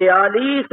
43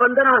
15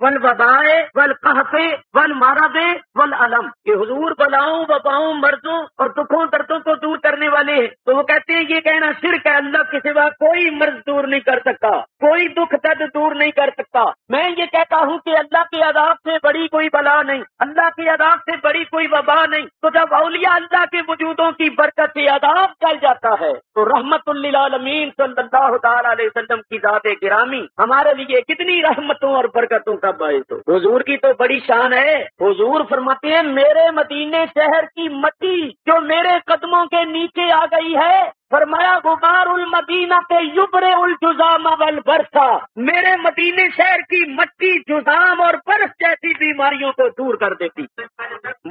والوبائے والقحط والمرض والعلم کہ حضور بلاؤں وباؤں مرضوں اور دکھوں دردوں کو دور کرنے والے ہیں. تو وہ کہتے ہیں یہ کہنا شرک ہے، اللہ کے سوا کوئی مرض دور نہیں کر سکتا، کوئی دکھ درد دور نہیں کر سکتا. میں یہ کہتا ہوں کہ اللہ کے عذاب سے بڑی کوئی بلا نہیں، اللہ کے عذاب سے بڑی کوئی وبا نہیں. تو جب اولیاء اللہ کے وجودوں کی برکت سے عذاب چل جاتا ہے تو رحمت للعالمین صلی اللہ تعالی علیہ وسلم کی ذات گرامی ہمارے لیے کتنی رحمتوں اور برکتوں کا باعث ہو. حضور کی تو بڑی شان ہے. حضور فرماتے ہیں میرے مدینے شہر کی مٹی جو میرے قدموں کے نیچے آ گئی ہے، فرمایا غبار المدینہ پہ یبرئ الجزام والبرصا، میرے مدینے شہر کی مٹی جزام اور برس جیسی بیماریوں کو دور کر دیتی.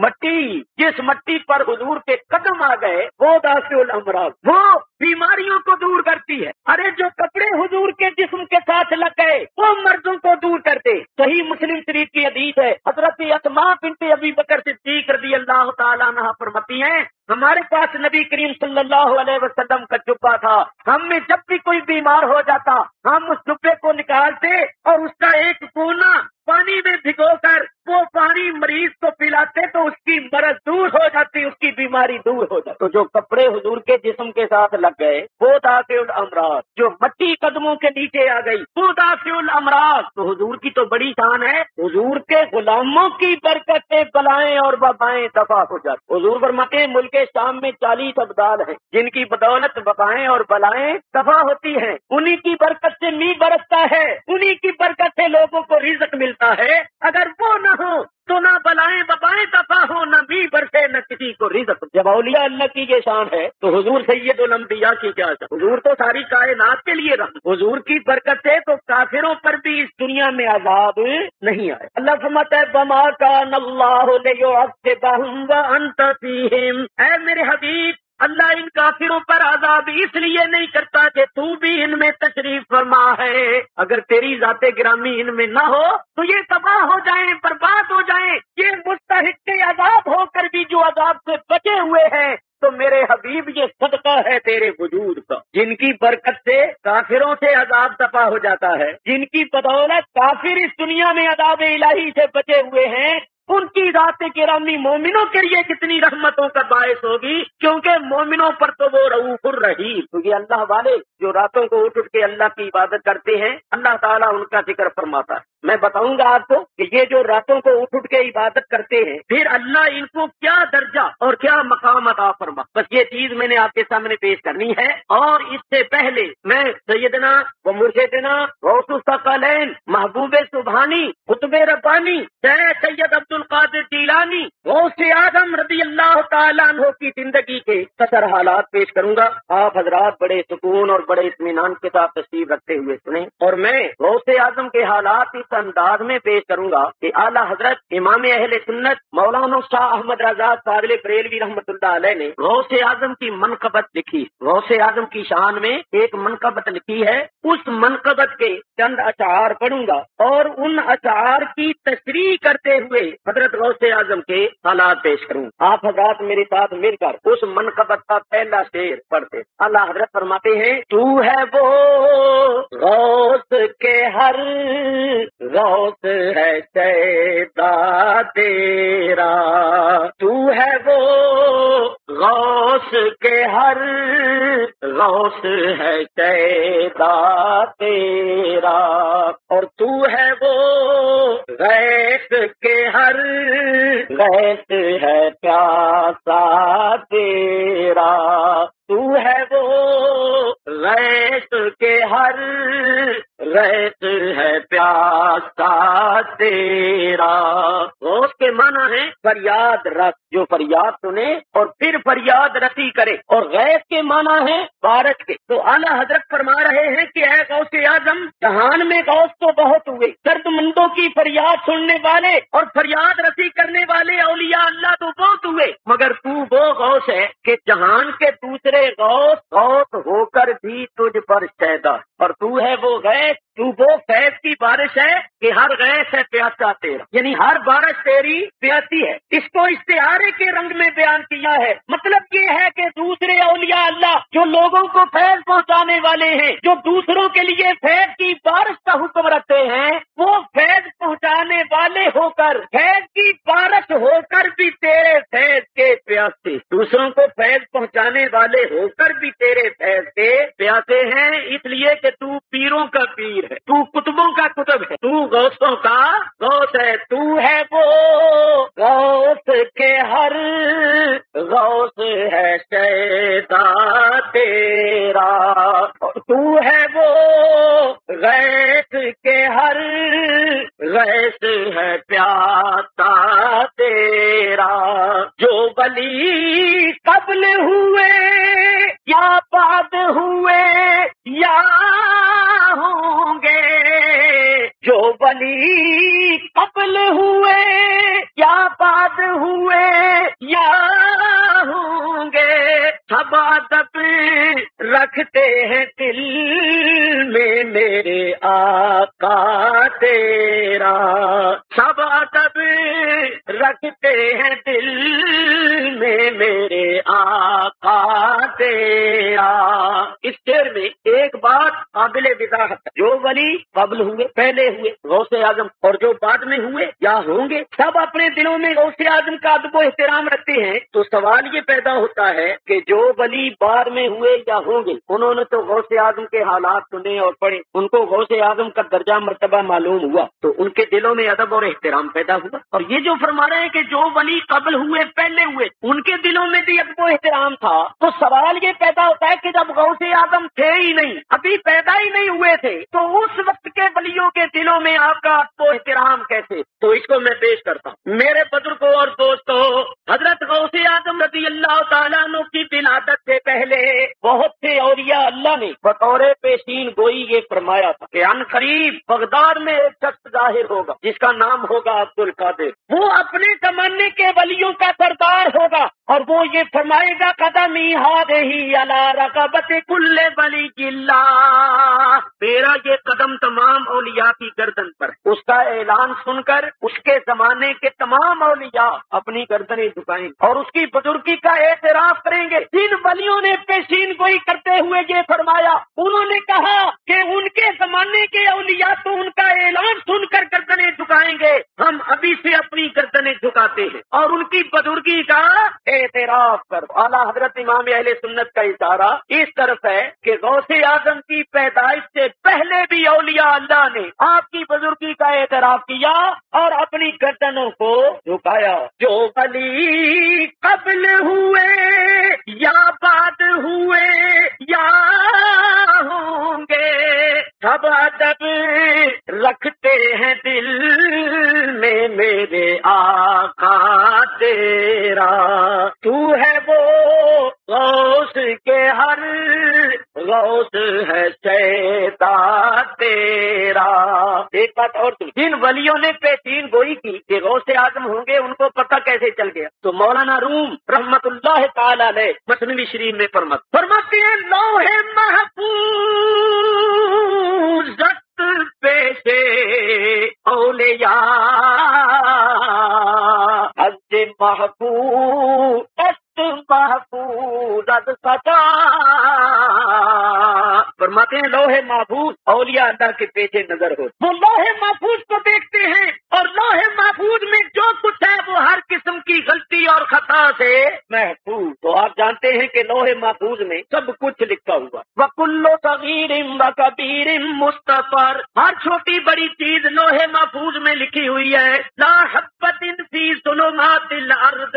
مٹی جس مٹی پر حضور کے قدم آ گئے وہ دافع الامراض، وہ بیماریوں کو دور کرتی ہے. ارے جو کپڑے حضور کے جسم کے ساتھ لگ گئے وہ مرضوں کو دور کرتے. صحیح مسلم شریف کی حدیث ہے، حضرت اسماء بنت ابی بکر صدیق رضی اللہ تعالیٰ عنہ فرماتی ہیں ہمارے پاس نبی کریم صلی اللہ علیہ وسلم کا جبہ تھا، ہم میں جب بھی کوئی بیمار ہو جاتا ہم اس جبے کو نکالتے اور اس کا ایک کونا پانی میں بھگو کر وہ پانی مریض کو پلاتے تو اس کی مرض دور ہو جاتی، اس کی بیماری دور ہو جاتی. تو جو کپڑے حضور کے جسم کے ساتھ لگ گئے وہ دافع الامراض، جو مٹی قدموں کے نیچے آ گئی وہ دافع الامراض. تو حضور کی تو بڑی شان ہے، حضور کے غلاموں کی برکت سے بلائیں اور وبائیں دفع ہو جاتی. حضور فرماتے ہیں ملک شام میں 40 ابدال ہیں جن کی بدولت وبائیں اور بلائیں دفع ہوتی ہیں. انہی کی برکت سے میਂہ برستا ہے، انہی کی برکت سے لوگوں کو رزق ملتا ہے. اگر وہ نہ ہو تو نہ بلائیں وبائیں دفع ہو، نہ میਂہ برسے، نہ کسی کو رزق. جب اولیاء اللہ کی یہ شان ہے تو حضور سید الانبیاء کی کیا شان؟ حضور تو ساری کائنات کے لیے رحمت. حضور کی برکت سے تو کافروں پر بھی اس دنیا میں عذاب نہیں آئے. اللہ فرماتا ہے وما کان اللہ لیعذبہم وانت فیہم، اے میرے حبیب اللہ ان کافروں پر عذاب اس لیے نہیں کرتا کہ تو بھی ان میں تشریف فرما ہے. اگر تیری ذات گرامی ان میں نہ ہو تو یہ تباہ ہو جائیں، برباد ہو جائیں. یہ مستحق عذاب ہو کر بھی جو عذاب سے بچے ہوئے ہیں تو میرے حبیب یہ صدقہ ہے تیرے وجود کا. جن کی برکت سے کافروں سے عذاب دفع ہو جاتا ہے، جن کی بدولت کافر اس دنیا میں عذاب الہی سے بچے ہوئے ہیں، ان کی ذات گرامی مومنوں کے لیے کتنی رحمتوں کا باعث ہوگی، کیونکہ مومنوں پر تو وہ رؤوف الرحیم. کیونکہ اللہ والے جو راتوں کو اٹھ کے اللہ کی عبادت کرتے ہیں اللہ تعالیٰ ان کا ذکر فرماتا ہے. میں بتاؤں گا آپ کو کہ یہ جو راتوں کو اٹھ کے عبادت کرتے ہیں پھر اللہ ان کو کیا درجہ اور کیا مقام عطا فرما. بس یہ چیز میں نے آپ کے سامنے پیش کرنی ہے. اور اس سے پہلے میں سیدنا و مرشدنا غوث الثقلین محبوب سبحانی قطب ربانی سید عبد القادر جیلانی غوث اعظم رضی اللہ تعالیٰ عنہ کی زندگی کے قصر حالات پیش کروں گا. آپ حضرات بڑے سکون اور بڑے اطمینان کے ساتھ تشریف رکھتے ہوئے سنیں. اور میں غوث اعظم کے حالات اس انداز میں پیش کروں گا کہ اعلیٰ حضرت امام اہل سنت مولانا شاہ احمد رضا فاضل بریلوی رحمۃ اللہ علیہ نے غوث اعظم کی منقبت لکھی. غوث اعظم کی شان میں ایک منقبت لکھی ہے. اس منقبت کے چند اشعار پڑھوں گا اور ان اشعار کی تشریح کرتے ہوئے حضرت غوث اعظم کے حالات پیش کروں. آپ حضرات میرے ساتھ مل کر اس منقبت کا پہلا شعر پڑھتے. اللہ حضرت فرماتے ہیں تو ہے وہ غوث کے ہر غوث ہے شیدا تیرا، تو ہے وہ غوث کے ہر غوث ہے شیدا تیرا، اور تو ہے وہ غیث کے ہر غیث ہے پیاسا تیرا، تو ہے وہ غیث کے ہر غیث ہے پیاسا تیرا. غوث کے معنی ہے فریاد رس، جو فریاد سنے اور پھر فریاد رسی کرے. اور غیث کے معنی ہے بارش کے. تو اعلیٰ حضرت فرما رہے ہیں کہ اے غوث اعظم جہان میں غوث تو بہت ہوئے، درد مندوں کی فریاد سننے والے اور فریاد رسی کرنے والے اولیاء اللہ تو بہت ہوئے، مگر تو وہ غوث ہے کہ جہان کے دوسرے غوث ہو کر بھی تجھ پر شیدا، اور تو ہے وہ غیث، تو وہ فیض کی بارش ہے کہ ہر غیث ہے پیاسا تیرا، یعنی ہر بارش تیری پیاسی ہے۔ اس کو استعارے کے رنگ میں بیان کیا ہے۔ مطلب یہ ہے کہ دوسرے اولیاء اللہ جو لوگوں کو فیض پہنچانے والے ہیں، جو دوسروں کے لیے فیض کی بارش کا حکم رکھتے ہیں، وہ فیض پہنچانے والے ہو کر، فیض کی بارش ہو کر بھی تیرے فیض کے پیاسے، دوسروں کو فیض پہنچانے والے ہو کر بھی تیرے فیض کے پیاسے ہیں، اس لیے کہ تو پیروں کا پیر ہے، تو کتبوں کا کتب ہے، تو غوثوں کا غوث ہے، تو ہے وہ غوث کے ہر غوث ہے شیدا تیرا، تو ہے وہ غیث کے ہر غیث ہے پیاسا تیرا، جو ولی قبل ہوئے یا بعد ہوئے یا ہوں گے، جو ولی قبل ہوئے یا بعد ہوئے یا ہوں گے، سب ادب رکھتے ہیں دل میں میرے آقا تیرا، سب ادب رکھتے ہیں دل میں میرے آقا تیرا۔ اس شعر میں ایک بات قابل وضاحت ہے، جو ولی قبل ہوئے، پہلے ہوئے غوث اعظم، اور جو بعد میں ہوئے یا ہوں گے، سب اپنے دلوں میں غوث اعظم کا ادب و احترام رکھتے ہیں۔ تو سوال یہ پیدا ہوتا ہے کہ جو ولی بعد میں ہوئے یا ہوں گے، انہوں نے تو غوث اعظم کے حالات سنے اور پڑھے، ان کو غوث اعظم کا درجہ مرتبہ معلوم ہوا، تو ان کے دلوں میں ادب اور احترام پیدا ہوا۔ اور یہ جو فرما رہے ہیں کہ جو ولی قبل ہوئے، پہلے ہوئے، ان کے دلوں میں بھی ادب و احترام تھا، تو سوال یہ پیدا ہوتا ہے کہ جب غوث اعظم تھے ہی نہیں، ابھی پیدا ہی نہیں ہوئے تھے، تو اس وقت کے ولیوں کے دلوں میں آپ کا ادب و احترام کیسے؟ تو اس کو میں پیش کرتا ہوں۔ میرے بزرگوں اور دوستوں، حضرت غوث اعظم رضی اللہ تعالیٰ عنہ کی ولادت سے پہلے بہت سے اولیاء اللہ نے بطور پیشین گوئی یہ فرمایا تھا کہ ان قریب بغداد میں ایک شخص ظاہر ہوگا جس کا نام ہوگا عبد القادر، وہ اپنے زمانے کے ولیوں کا سردار ہوگا، اور وہ یہ فرمائے گا قدمی ہادہی علی رقبت کل ولی اللہ، میرا یہ قدم تمام اولیاء کی گردن پر ہے۔ اس کا اعلان سن کر اس کے زمانے کے تمام اولیاء اپنی گردنیں جھکائیں گے اور اس کی بزرگی کا اعتراف کریں گے۔ جن ولیوں نے پیشین گوئی کرتے ہوئے یہ فرمایا، انہوں نے کہا کہ ان کے زمانے کے اولیاء تو ان کا اعلان سن کر گردنیں جھکائیں گے، ہم ابھی سے اپنی گردنیں جھکاتے ہیں اور ان کی بزرگی کا اعتراف کر۔ اعلیٰ حضرت امام اہل سنت کا اشارہ اس طرف ہے کہ غوث اعظم کی پیدائش سے پہلے بھی اولیاء اللہ نے آپ کی بزرگی کا اعتراف کیا اور اپنی گردنوں کو جھکایا۔ جو ولی قبل ہوئے یا بعد ہوئے یا ہوں گے، سب ادب رکھتے ہیں دل میں میرے آقا تیرا، تو ہے وہ غوث کے ہر غوث ہے شیدا تیرا۔ ایک بات اور تھی، جن ولیوں نے پیشین گوئی کی کہ غوث اعظم ہوں گے، ان کو پتہ کیسے چل گیا؟ تو مولانا روم رحمت اللہ تعالی علیہ مثنوی شریف میں فرماتے ہیں لوح محفوظ پیشے اولیاء حج محفوظ محفوظ سچا، فرماتے ہیں لوح محفوظ اولیاء اللہ کے پیچھے نظر ہو، وہ لوح محفوظ کو دیکھتے ہیں اور لوح محفوظ میں جو کچھ ہے وہ ہر قسم کی غلطی اور خطا سے محفوظ۔ تو آپ جانتے ہیں کہ لوح محفوظ میں سب کچھ لکھا ہوا، وَكُلُّ صَغِيرٍ وَكَبِيرٍ مُسْتَطَرٍ، ہر چھوٹی بڑی چیز لوح محفوظ میں لکھی ہوئی ہے۔ لا حبۃ فی ظلمات الارض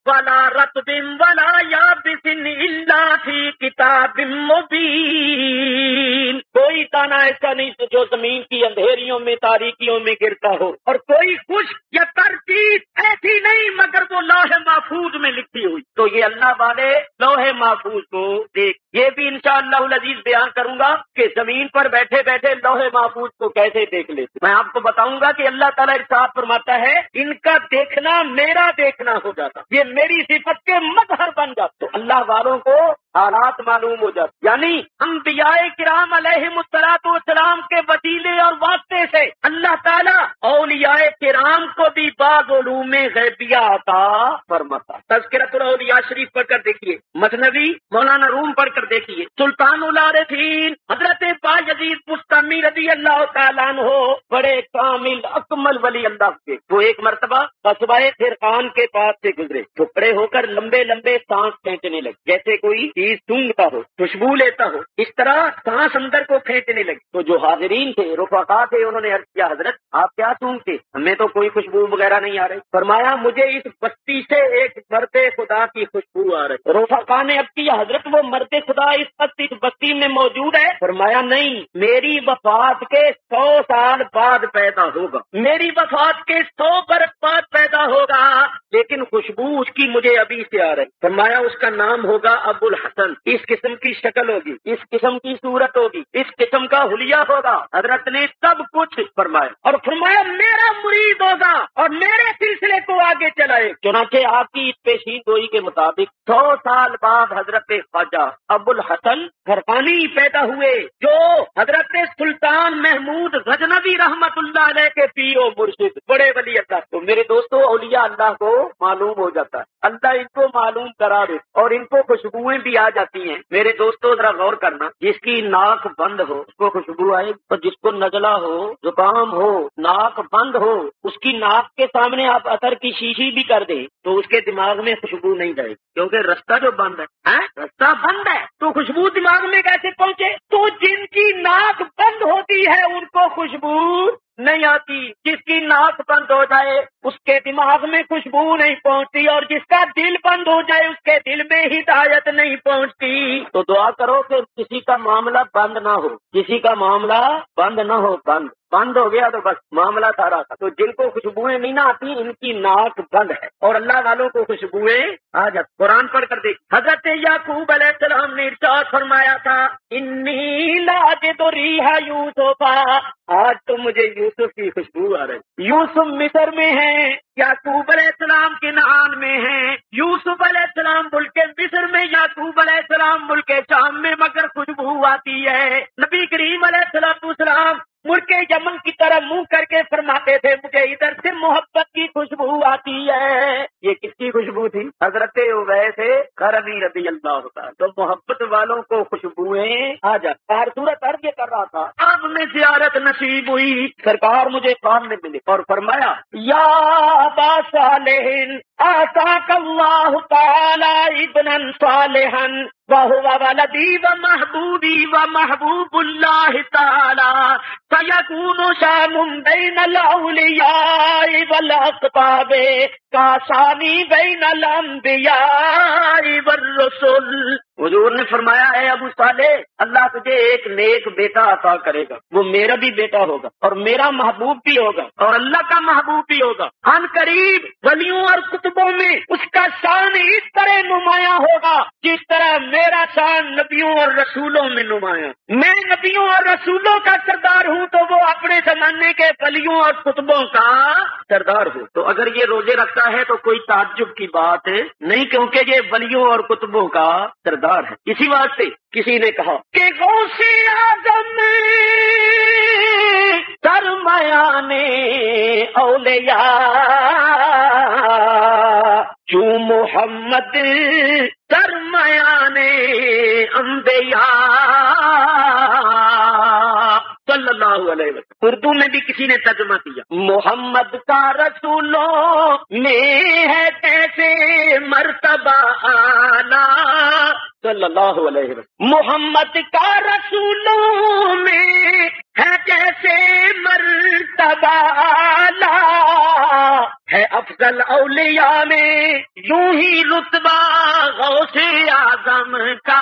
ولا رطب ولا یابس الا فی کتاب مبین، کوئی دانہ ایسا نہیں جو زمین کی اندھیریوں میں تاریکیوں میں گرتا ہو، اور کوئی خشک یا تر چیز ایسی نہیں مگر وہ لوح محفوظ میں لکھی ہوئی۔ تو یہ اللہ والے لوح محفوظ کو دیکھ، یہ بھی انشاءاللہ العزیز بیان کروں گا کہ زمین پر بیٹھے بیٹھے لوح محفوظ کو کیسے دیکھ لیتے۔ میں آپ کو بتاؤں گا کہ اللہ تعالیٰ ارشاد فرماتا ہے ان کا دیکھنا میرا دیکھنا ہو جاتا، یہ میری صفت کے مظہر بن جاتا۔ تو اللہ والوں کو حالات معلوم ہو جاتے، یعنی انبیاء کرام علیہم السلام کے وسیلے اور واسطے سے اللہ تعالیٰ اولیاء کرام کو بھی بعض علوم غیبیہ عطا فرماتا۔ تذکرۃ الاولیاء شریف پڑھ کر دیکھیے، مثنوی مولانا روم پڑھ کر دیکھیے، سلطان العارفین حضرت باجدید بستامی رضی اللہ تعالیٰ عنہ بڑے کامل اکمل ولی اللہ کے، وہ ایک مرتبہ قصبہ خرقان کے پاس سے گزرے، ٹکڑے ہو کر لمبے لمبے سانس کھینچنے لگے، جیسے کوئی چیز سونگتا ہو، خوشبو لیتا ہو، اس طرح سانس اندر کو کھینچنے لگے۔ تو جو حاضرین تھے، رفقا تھے، انہوں نے عرض کیا حضرت آپ کیا سونگتے؟ ہمیں تو کوئی خوشبو وغیرہ نہیں آ رہی۔ فرمایا مجھے اس بستی سے ایک مرد خدا کی خوشبو آ رہی۔ رفقا نے عرض کیا حضرت وہ مرد خدا اس بستی میں موجود ہے؟ فرمایا نہیں، میری وفات کے 100 سال بعد پیدا ہوگا، میری وفات کے 100 برس بعد پیدا ہوگا، لیکن خوشبو اس کی مجھے ابھی سے آ رہی۔ فرمایا اس کا نام ہوگا ابو الحسن، اس قسم کی شکل ہوگی، اس قسم کی صورت ہوگی، اس قسم کا حلیہ ہوگا۔ حضرت نے سب کچھ فرمایا اور فرمایا میرا مرید ہوگا اور میرے سلسلے کو آگے چلائے۔ چنانچہ آپ کی اس پیشین گوئی کے مطابق 100 سال بعد حضرت خواجہ ابو الحسن خرقانی پیدا ہوئے، جو حضرت سلطان محمود غزنوی رحمت اللہ علیہ کے پیر و مرشد، بڑے ولی اللہ۔ تو میرے دوستو اولیاء اللہ کو معلوم ہو جاتا ہے، اللہ ان کو معلوم کرا دے اور ان کو خوشبوئیں بھی آ جاتی ہیں۔ میرے دوستو ذرا غور کرنا، جس کی ناک بند ہو اس کو خوشبو آئے، اور جس کو نزلہ ہو، زکام ہو، ناک بند ہو، اس کی ناک کے سامنے آپ عطر کی شیشی بھی کر دیں تو اس کے دماغ میں خوشبو نہیں جائے، کیونکہ رستہ جو بند ہے، رستہ بند ہے تو خوشبو دماغ میں کیسے پہنچے؟ تو جن کی ناک بند ہوتی ہے ان کو خوشبو نہیں آتی، جس کی ناک بند ہو جائے اس کے دماغ میں خوشبو نہیں پہنچتی، اور جس کا دل بند ہو جائے اس کے دل میں ہدایت نہیں پہنچتی۔ تو دعا کرو کہ کسی کا معاملہ بند نہ ہو، کسی کا معاملہ بند نہ ہو، بند ہو گیا تو بس معاملہ سارا تھا۔ تو جن کو خوشبوئیں نہیں نہ آتی ان کی ناک بند ہے، اور اللہ والوں کو خوشبوئیں آ جاتی۔ قرآن پڑھ کر دیکھ، حضرت یعقوب علیہ السلام نے ارشاد فرمایا تھا انی لاجد ریح یوسف، آج تو مجھے یوسف کی خوشبو آ رہی۔ یوسف مصر میں ہیں، یعقوب علیہ السلام کے نعان میں ہیں، یوسف علیہ السلام ملک مصر میں، یعقوب علیہ السلام ملک شام میں، مگر خوشبو آتی ہے۔ نبی کریم علیہ السلام ملک یمن کی طرف منہ کر کے فرماتے تھے مجھے ادھر سے محبت کی خوشبو آتی ہے۔ یہ کس کی خوشبو تھی؟ حضرت اویس قرنی رضی اللہ تعالیٰ۔ تو محبت والوں کو خوشبوئیں آ جاتی۔ ہر صورت عرض یہ کر رہا تھا، اب میں زیارت نصیب ہوئی، سرکار مجھے خواب میں ملے اور فرمایا یا ابا صالح آتاک اللہ تعالی ابنا صالحا وهو ولدی ومحبوبی ومحبوب اللہ تعالی فیکون شام بین الاولیاء والاقطاب کاشانی بین الانبیاء والرسل۔ حضور نے فرمایا اے ابو صالح، اللہ تجھے ایک نیک بیٹا عطا کرے گا، وہ میرا بھی بیٹا ہوگا اور میرا محبوب بھی ہوگا اور اللہ کا محبوب بھی ہوگا۔ ان قریب ولیوں اور کتبوں میں اس کا شان اس طرح نمایاں ہوگا جس طرح میرا شان نبیوں اور رسولوں میں نمایاں۔ میں نبیوں اور رسولوں کا سردار ہوں تو وہ اپنے زمانے کے ولیوں اور کتبوں کا سردار ہو۔ تو اگر یہ روزے رکھتا ہے تو کوئی تعجب کی بات نہیں، کیونکہ یہ ولیوں اور کتبوں کا سردار ہے۔ اسی واسطے کسی نے کہا کہ غوث اعظم سرمیان اولیاء جو محمد سرمیان انبیاء صلی اللہ علیہ وسلم۔ اردو میں بھی کسی نے ترجمہ کیا، محمد کا رسولوں میں ہے کیسے مرتبہ اعلیٰ صلی اللہ علیہ وسلم۔ محمد کا رسولوں میں ہے کیسے مرتبہ اعلیٰ، ہے افضل اولیاء میں یوں ہی رتبہ غوث اعظم کا،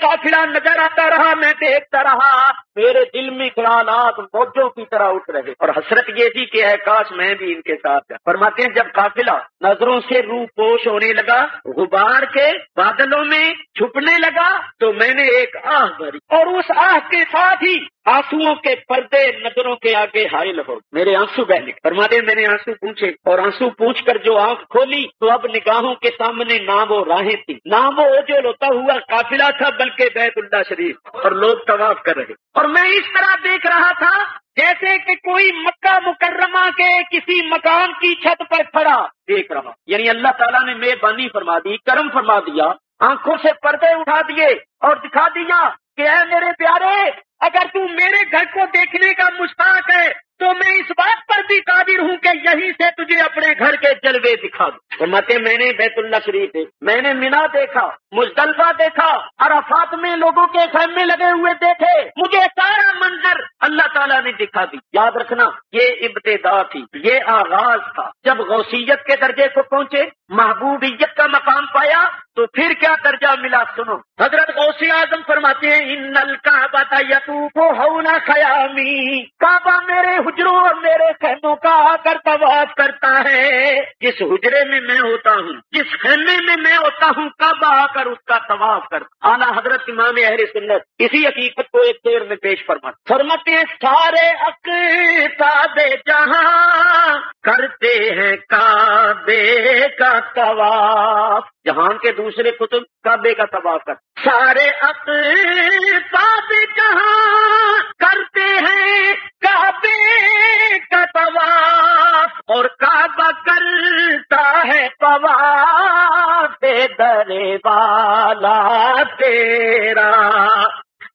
قافلہ نظر آتا رہا، میں دیکھتا رہا، میرے دل میں خیالات موجوں کی طرح اٹھ رہے اور حسرت یہ تھی کہ اے کاش میں بھی ان کے ساتھ جاؤں۔ فرماتے ہیں جب قافلہ نظروں سے روح پوش ہونے لگا، غبار کے بادلوں میں چھپنے لگا، تو میں نے ایک آہ بھری اور اس آہ کے ساتھ ہی آنسوؤں کے پردے نظروں کے آگے حائل ہو، میرے آنسو بہ نکلے۔ فرماتے ہیں میں نے آنسو پوچھے اور آنسو پوچھ کر جو آنکھ کھولی تو اب نگاہوں کے سامنے نہ وہ راہیں تھی، نہ وہ اوجل ہوتا ہوا قافلہ تھا، بلکہ بیت اللہ شریف اور لوگ طواف کر رہے، اور میں اس طرح دیکھ رہا تھا جیسے کہ کوئی مکہ مکرمہ کے کسی مکان کی چھت پر کھڑا دیکھ رہا، یعنی اللہ تعالیٰ نے مہربانی فرما دی، کرم فرما دیا، آنکھوں سے پردے اٹھا دیے اور دکھا دیا کہ اے میرے پیارے، اگر تو میرے گھر کو دیکھنے کا مشتاق ہے تو میں اس بات پر بھی قادر ہوں کہ یہیں سے تجھے اپنے گھر کے جلوے دکھا دوں۔ فرماتے میں نے بیت اللہ شریف دیکھا، میں نے مینا دیکھا، مزدلفہ دیکھا، عرفات میں لوگوں کے خیمے لگے ہوئے دیکھے، مجھے سارا منظر اللہ تعالیٰ نے دکھا دی۔ یاد رکھنا یہ ابتدا تھی، یہ آغاز تھا۔ جب غوثیت کے درجے کو پہنچے، محبوبیت کا مقام پایا، تو پھر کیا درجہ ملا سنو۔ حضرت غوث اعظم فرماتے ہیں ان الکعبۃ یطوف حول خیامی، کعبہ میرے حجروں اور میرے خیموں کا آ کر طواف کرتا ہے۔ جس حجرے میں میں ہوتا ہوں، جس خیمے میں میں ہوتا ہوں، کعبہ آ کر اس کا طواف کرتا۔ اعلیٰ حضرت امام اہل سنت اسی حقیقت کو ایک شعر میں پیش فرماتے ہیں سارے اقطاب جہاں کرتے ہیں کعبے کا طواف، جہان کے دوسرے قطب کعبے کا طواف کرتے، سارے اقطاب جہاں کرتے ہیں کعبے کا طواف، اور کعبہ کرتا ہے طواف در والا تیرا،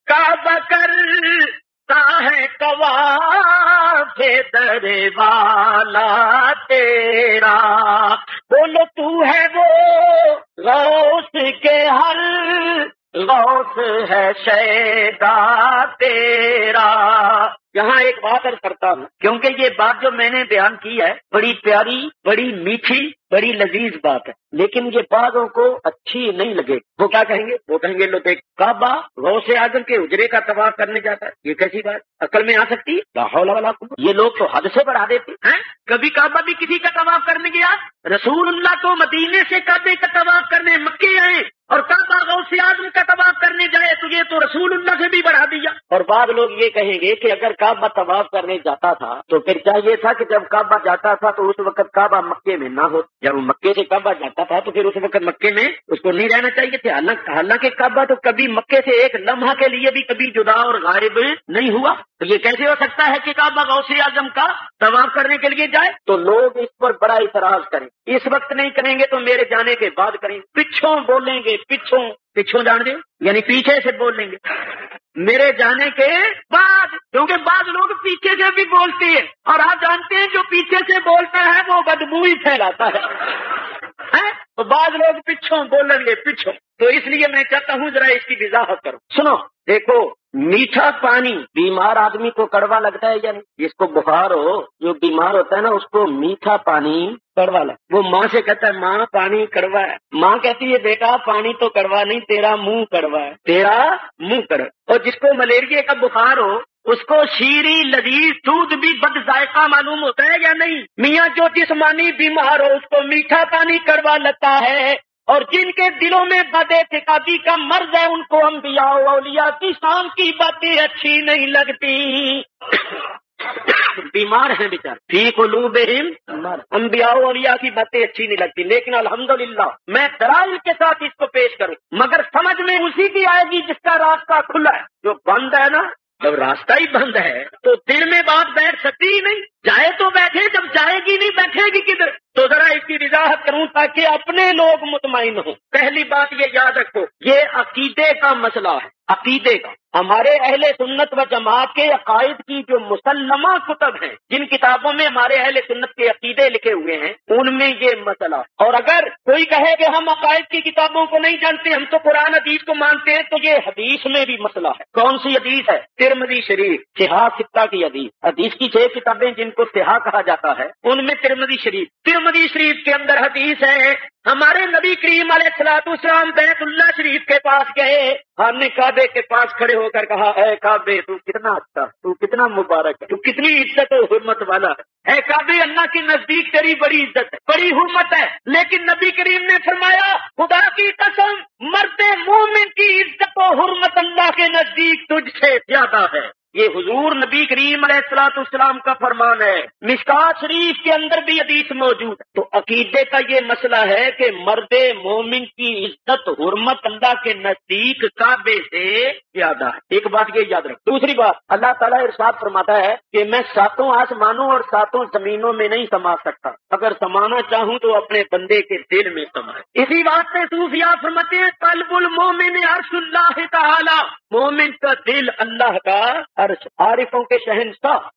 کعبہ کرتا ہے طواف در والا تیرا، بولو تو ہے وہ غوث کے ہر غوث ہے شیدا تیرا۔ یہاں ایک بات عرض کرتا ہوں، کیونکہ یہ بات جو میں نے بیان کی ہے بڑی پیاری، بڑی میٹھی، بڑی لذیذ بات ہے، لیکن یہ بعضوں کو اچھی نہیں لگے۔ وہ کیا کہیں گے؟ وہ کہیں گے لو دیکھ کعبہ غوث اعظم کے حجرے کا طواف کرنے جاتا ہے، یہ کیسی بات عقل میں آ سکتی ہے؟ لا حول ولا قوت۔ یہ لوگ تو حد سے بڑھا دیتے ہیں۔ کبھی کعبہ بھی کسی کا طواف کرنے گیا؟ رسول اللہ تو مدینے سے کعبے کا طواف کرنے مکے آئے، اور کعبہ غوث اعظم کا طواف کرنے جائے تو یہ تو رسول اللہ سے بھی بڑھا دیا۔ اور بعض لوگ یہ کہیں گے کہ اگر کعبہ طواف کرنے جاتا تھا تو پھر چاہیے تھا کہ جب کعبہ جاتا تھا تو اس وقت کعبہ مکے میں نہ ہو، جب وہ مکے سے کعبہ جاتا تھا تو پھر اس وقت مکے میں اس کو نہیں رہنا چاہیے تھا۔ حالانکہ کعبہ تو کبھی مکے سے ایک لمحہ کے لیے بھی کبھی جدا اور غائب نہیں ہوا، تو یہ کیسے ہو سکتا ہے کہ کعبہ غوث اعظم کا طواف کرنے کے لیے جائے؟ تو لوگ اس پر بڑا اعتراض کریں، اس وقت نہیں کریں گے تو میرے جانے کے بعد کریں گے، پچھوں بولیں گے، پچھوں جان دیں یعنی پیچھے سے بولیں گے میرے جانے کے بعد، کیونکہ بعض لوگ پیچھے سے بھی بولتے ہیں، اور آپ جانتے ہیں جو پیچھے سے بولتا ہے وہ بدبو ہی پھیلاتا ہے، تو بعض لوگ پچھوں بولیں گے پچھوں۔ تو اس لیے میں چاہتا ہوں ذرا اس کی وضاحت کروں۔ سنو، دیکھو میٹھا پانی بیمار آدمی کو کڑوا لگتا ہے یا نہیں؟ جس کو بخار ہو، جو بیمار ہوتا ہے نا، اس کو میٹھا پانی کڑوا لگتا ہے۔ وہ ماں سے کہتا ہے ماں پانی کڑوا ہے، ماں کہتی ہے بیٹا پانی تو کڑوا نہیں، تیرا منہ کڑوا ہے، تیرا منہ کڑوا۔ اور جس کو ملیریا کا بخار ہو اس کو شیریں لذیذ دودھ بھی بد ذائقہ معلوم ہوتا ہے یا نہیں؟ میاں جو جسمانی بیمار ہو اس کو میٹھا پانی کڑوا لگتا ہے، اور جن کے دلوں میں بد اعتقادی کا مرض ہے ان کو انبیاء و اولیاء کی شان کی باتیں اچھی نہیں لگتی۔ بیمار ہیں بیچارے، فی قلوبہم مرض، انبیاء و اولیاء کی باتیں اچھی نہیں لگتی، لیکن الحمدللہ میں دلائل کے ساتھ اس کو پیش کروں، مگر سمجھ میں اسی کی آئے گی جس کا راستہ کھلا ہے۔ جو بند ہے نا، جب راستہ ہی بند ہے تو دل میں بات بیٹھ سکتی ہی نہیں، جائے تو بیٹھے، جب جائے گی نہیں بیٹھے گی کدھر؟ تو ذرا اس کی وضاحت کروں تاکہ اپنے لوگ مطمئن ہوں۔ پہلی بات یہ یاد رکھو، یہ عقیدے کا مسئلہ ہے، عقیدے کا۔ ہمارے اہل سنت و جماعت کے عقائد کی جو مسلمہ کتب ہیں، جن کتابوں میں ہمارے اہل سنت کے عقیدے لکھے ہوئے ہیں، ان میں یہ مسئلہ. اور اگر کوئی کہے کہ ہم عقائد کی کتابوں کو نہیں جانتے، ہم تو قرآن حدیث کو مانتے ہیں، تو یہ حدیث میں بھی مسئلہ ہے. کون سی حدیث ہے؟ ترمذی شریف، صحاح ستہ کی حدیث. حدیث کی 6 کتابیں جن کو صحاح کہا جاتا ہے، ان میں ترمذی شریف کے اندر حدیث ہے، ہمارے نبی کریم علیہ الصلوۃ والسلام بیت اللہ شریف کے پاس گئے، ہم نے کعبے کے پاس کھڑے ہو کر کہا، اے کعبے تو کتنا اچھا، تو کتنا مبارک ہے، تو کتنی عزت و حرمت والا ہے. اے کعبے، اللہ کے نزدیک تیری بڑی عزت ہے، بڑی حرمت ہے. لیکن نبی کریم نے فرمایا، خدا کی قسم، مرد مومن کی عزت و حرمت اللہ کے نزدیک تجھ سے زیادہ ہے. یہ حضور نبی کریم علیہ الصلوۃ والسلام کا فرمان ہے. مشکوٰۃ شریف کے اندر بھی حدیث موجود ہے. تو عقیدے کا یہ مسئلہ ہے کہ مرد مومن کی عزت حرمت اللہ کے نزدیک کعبے سے زیادہ ہے. ایک بات یہ یاد رکھ. دوسری بات، اللہ تعالیٰ ارشاد فرماتا ہے کہ میں 7 آسمانوں اور 7 زمینوں میں نہیں سما سکتا، اگر سمانا چاہوں تو اپنے بندے کے دل میں سمائے. اسی بات سے صوفیاء فرماتے ہیں، قلب المومن عرش اللہ تعالی، مومن کا دل اللہ کا عرش. عارفوں کے شہنشاہ